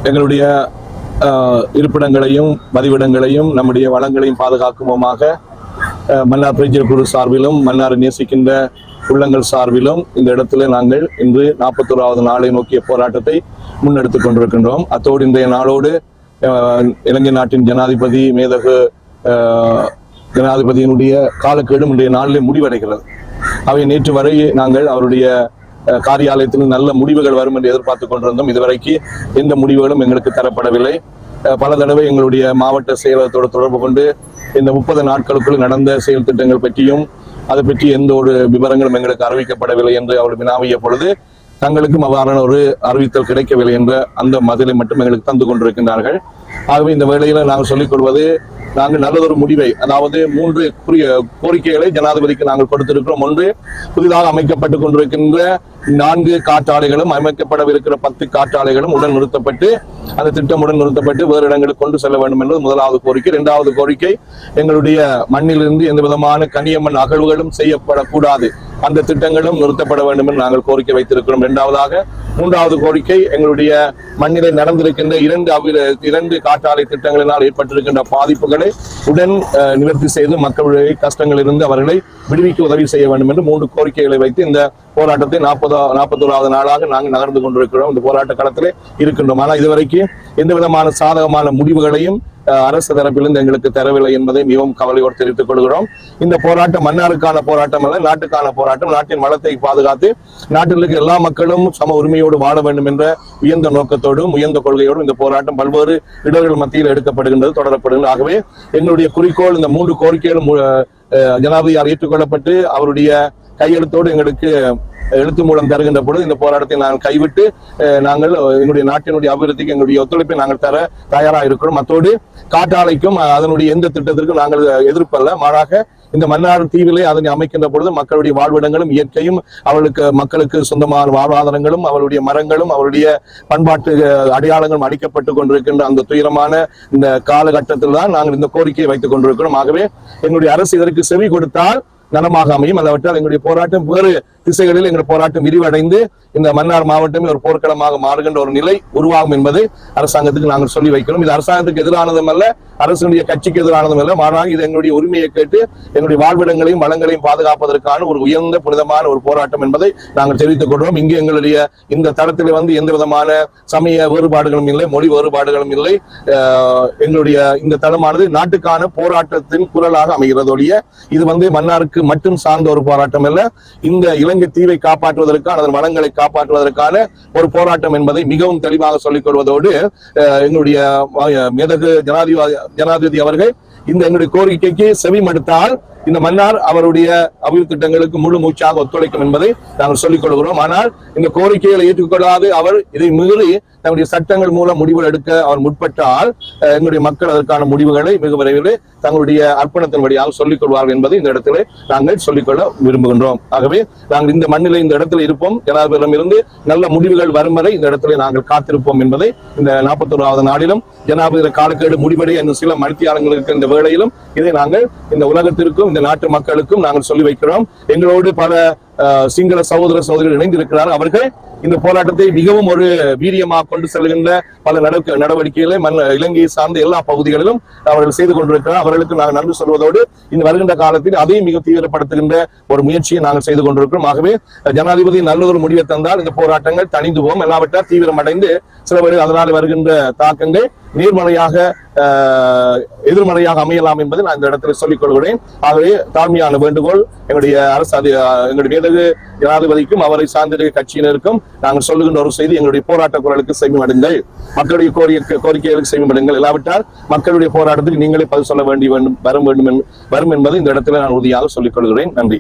எங்களுடைய இருப்பிடங்களையும் பதிவிடங்களையும் நம்முடைய வளங்களையும் பாதுகாக்குமோமாக மன்னார் பிரிஜர் குழு சார்பிலும் மன்னாரை நேசிக்கின்ற உள்ளங்கள் சார்பிலும் இந்த இடத்துல நாங்கள் இன்று 41வது நாளை நோக்கிய போராட்டத்தை முன்னெடுத்துக் கொண்டிருக்கின்றோம். அத்தோடு இன்றைய நாளோடு இலங்கை நாட்டின் ஜனாதிபதி மேதகு ஜனாதிபதியினுடைய காலக்கெடும் இன்றைய நாளிலே முடிவடைகிறது. அவை நேற்று வரை நாங்கள் அவருடைய காரியாலயத்தில் நல்ல முடிவுகள் வரும் என்று எதிர்பார்த்து கொண்டிருந்தோம். இதுவரைக்கு எந்த முடிவுகளும் எங்களுக்கு தரப்படவில்லை. பல தடவை எங்களுடைய மாவட்ட செயலகத்தோடு தொடர்பு கொண்டு இந்த 30 நாட்களுக்குள் நடந்த செயல் திட்டங்கள் பற்றியும் அதை பற்றி எந்த ஒரு விவரங்களும் எங்களுக்கு அறிவிக்கப்படவில்லை என்று அவர் வினாவிய பொழுது தங்களுக்கும் அவ்வாறான ஒரு அறிவித்தல் கிடைக்கவில்லை என்ற அந்த மதிலை மட்டும் எங்களுக்கு தந்து கொண்டிருக்கின்றார்கள். ஆகவே இந்த வேளையில நாங்கள் சொல்லிக் கொள்வது, நாங்கள் நல்லதொரு முடிவை, அதாவது 3 கோரிக்கைகளை ஜனாதிபதிக்கு நாங்கள் கொடுத்திருக்கிறோம். ஒன்று, புதிதாக அமைக்கப்பட்டுக் கொண்டிருக்கின்ற 4 காற்றாலைகளும் அமைக்கப்படவிருக்கிற 10 காற்றாலைகளும் உடன் நிறுத்தப்பட்டு அந்த திட்டமுடன் நிறுத்தப்பட்டு வேறு இடங்களுக்கு கொண்டு செல்ல வேண்டும் என்பது முதலாவது கோரிக்கை. 2வது கோரிக்கை, எங்களுடைய மண்ணிலிருந்து எந்த விதமான கனியமண் அகழ்வுகளும் செய்யப்படக்கூடாது, அந்த திட்டங்களும் நிறுத்தப்பட வேண்டும் என்று நாங்கள் கோரிக்கை வைத்திருக்கிறோம். 3வது கோரிக்கை, எங்களுடைய மண்ணிலே நடந்திருக்கின்ற 2 காற்றாலை திட்டங்களினால் ஏற்பட்டிருக்கின்ற பாதிப்புகளை உடன் நிவர்த்தி செய்து மக்களுடைய கஷ்டங்கள் இருந்து அவர்களை விடுவிக்க உதவி செய்ய வேண்டும் என்று 3 கோரிக்கைகளை வைத்து இந்த போராட்டத்தை 41வது நாளாக நாங்கள் நகர்ந்து கொண்டிருக்கிறோம். இந்த போராட்ட களத்திலே இருக்கின்றோம். ஆனால் இதுவரைக்கும் எந்த விதமான சாதகமான முடிவுகளையும் அரசு தரப்பிலிருந்து எங்களுக்கு தரவில்லை என்பதை மிகவும் கவலையோடு தெரிவித்துக் கொள்கிறோம். இந்த போராட்டம் மன்னாருக்கான போராட்டம் அல்ல, நாட்டுக்கான போராட்டம். நாட்டின் வளத்தை பாதுகாத்து நாட்டில் இருக்க எல்லா மக்களும் சம உரிமையோடு வாழ வேண்டும் என்ற உயர்ந்த நோக்கத்தோடும் உயர்ந்த கொள்கையோடும் இந்த போராட்டம் பல்வேறு இடர்கள் மத்தியில் எடுக்கப்படுகின்றது, தொடரப்படுகின்றது. ஆகவே எங்களுடைய குறிக்கோள், இந்த 3 கோரிக்கைகளும் ஜனாதிபதியால் ஏற்றுக்கொள்ளப்பட்டு அவருடைய கையெழுத்தோடு எங்களுக்கு எழுத்து மூலம் தருகின்ற பொழுது இந்த போராட்டத்தை நாங்கள் கைவிட்டு நாங்கள் எங்களுடைய நாட்டினுடைய அபிவிருத்திக்கு எங்களுடைய ஒத்துழைப்பை நாங்கள் தர தயாராக இருக்கிறோம். அத்தோடு காற்றாலைக்கும் அதனுடைய எந்த திட்டத்திற்கும் நாங்கள் எதிர்ப்பல்ல, மாறாக இந்த மன்னார் தீவிலே அதனை அமைக்கின்ற பொழுது மக்களுடைய வாழ்விடங்களும் இயற்கையும் மக்களுக்கு சொந்தமான வாழ்வாதாரங்களும் அவருடைய மரங்களும் அவருடைய பண்பாட்டு அடையாளங்களும் அளிக்கப்பட்டு கொண்டிருக்கின்ற அந்த துயரமான இந்த காலகட்டத்தில் தான் நாங்கள் இந்த கோரிக்கையை வைத்துக் கொண்டிருக்கிறோம். ஆகவே எங்களுடைய அரசு இதற்கு செவி கொடுத்தால் நலமாக அமையும். அல்லாவிட்டால் எங்களுடைய போராட்டம் வேறு திசைகளில் எங்கள் போராட்டம் விரிவடைந்து இந்த மன்னார் மாவட்டமே ஒரு போர்க்களமாக மாறுகின்ற ஒரு நிலை உருவாகும் என்பதை அரசாங்கத்துக்கு நாங்கள் சொல்லி வைக்கிறோம். இது அரசாங்கத்துக்கு எதிரானதும் அல்ல, அரசுடைய கட்சிக்கு எதிரானதும் அல்ல, மாறாக இது எங்களுடைய உரிமையை கேட்டு எங்களுடைய வாழ்விடங்களையும் வளங்களையும் பாதுகாப்பதற்கான ஒரு உயர்ந்த புனிதமான ஒரு போராட்டம் என்பதை நாங்கள் தெரிவித்துக் கொள்கிறோம். இங்கே எங்களுடைய இந்த தளத்தில் எந்த விதமான சமய வேறுபாடுகளும் இல்லை, மொழி வேறுபாடுகளும் இல்லை. எங்களுடைய இந்த தளமானது நாட்டுக்கான போராட்டத்தின் குரலாக அமைகிறது ஒழிய இது மன்னாருக்கு மட்டும் சார்ந்த ஒரு போராட்டம் அல்ல. இந்த இலங்கை தீவை காப்பாற்றுவதற்கான, அதன் வளங்களை காப்பாற்றுவதற்கான ஒரு போராட்டம் என்பதை மிகவும் தெளிவாக சொல்லிக் கொள்வதோடு எங்களுடைய மேதகு ஜனாதிபதி அவர்கள் இந்த எங்களுடைய கோரிக்கைக்கு செவி மடுத்தால் இந்த மன்னார் அவருடைய அபிவிருத்தி திட்டங்களுக்கு முழு மூச்சாக ஒத்துழைக்கும் என்பதை நாங்கள் சொல்லிக் கொள்கிறோம். ஆனால் இந்த கோரிக்கைகளை ஏற்றுக்கொள்ளாது அவர் இதை மீறி தங்களுடைய சட்டங்கள் மூலம் முடிவுகள் எடுக்க அவர் முற்பட்டால் எங்களுடைய மக்கள் அதற்கான முடிவுகளை மிக விரைவில் தங்களுடைய அர்ப்பணத்தின் வழியாக சொல்லிக் கொள்வார்கள் என்பதை இந்த இடத்துல நாங்கள் சொல்லிக்கொள்ள விரும்புகின்றோம். ஆகவே நாங்கள் இந்த மண்ணிலே இந்த இடத்துல இருப்போம். ஜனாதிபதியிடம் இருந்து நல்ல முடிவுகள் வரும் வரை இந்த இடத்துல நாங்கள் காத்திருப்போம் என்பதை இந்த 41வது நாளிலும் ஜனாதிபதி காலக்கெடு முடிவடைய இன்னும் சில மணித்தியாலங்களுக்கு இந்த வேளையிலும் இதை நாங்கள் இந்த உலகத்திற்கும் இந்த நாட்டு மக்களுக்கும் நாங்கள் சொல்லி வைக்கிறோம். எங்களோடு பல சிங்கள சகோதர சகோதரிகள் இணைந்திருக்கிறார்கள். அவர்கள் இந்த போராட்டத்தை மிகவும் ஒரு வீரியமாக கொண்டு செல்கின்ற பல நடவடிக்கைகளை இலங்கையை சார்ந்த எல்லா பகுதிகளிலும் அவர்கள் செய்து கொண்டிருக்கிறார். அவர்களுக்கு நாங்கள் நன்றி சொல்வதோடு இந்த வருகின்ற காலத்தில் அதையும் மிக தீவிரப்படுத்துகின்ற ஒரு முயற்சியை நாங்கள் செய்து கொண்டிருக்கிறோம். ஆகவே ஜனாதிபதி நல்ல ஒரு முடிவை தந்தால் இந்த போராட்டங்கள் தணிந்து போகும், எல்லாவற்றால் தீவிரமடைந்து சில பேர் அதனால் வருகின்ற தாக்கங்கள் நேர்மறையாக எதிர்மறையாக அமையலாம் என்பதை நான் இந்த இடத்துல சொல்லிக் கொள்கிறேன். ஆகவே தாழ்மையான வேண்டுகோள் எங்களுடைய எங்களுடைய மேதகு ஜனாதிபதிக்கும் அவரை சார்ந்த கட்சியினருக்கும் நாங்கள் சொல்லுகின்ற ஒரு செய்தி, எங்களுடைய போராட்ட குரலுக்கு செவிமடுங்கள், மக்களுடைய கோரிக்கைகளுக்கு செவிமடுங்கள். இல்லாவிட்டால் மக்களுடைய போராட்டத்துக்கு நீங்களே பதில் சொல்ல வரும் என்பதை இந்த இடத்துல நான் உறுதியாக சொல்லிக் கொள்கிறேன். நன்றி.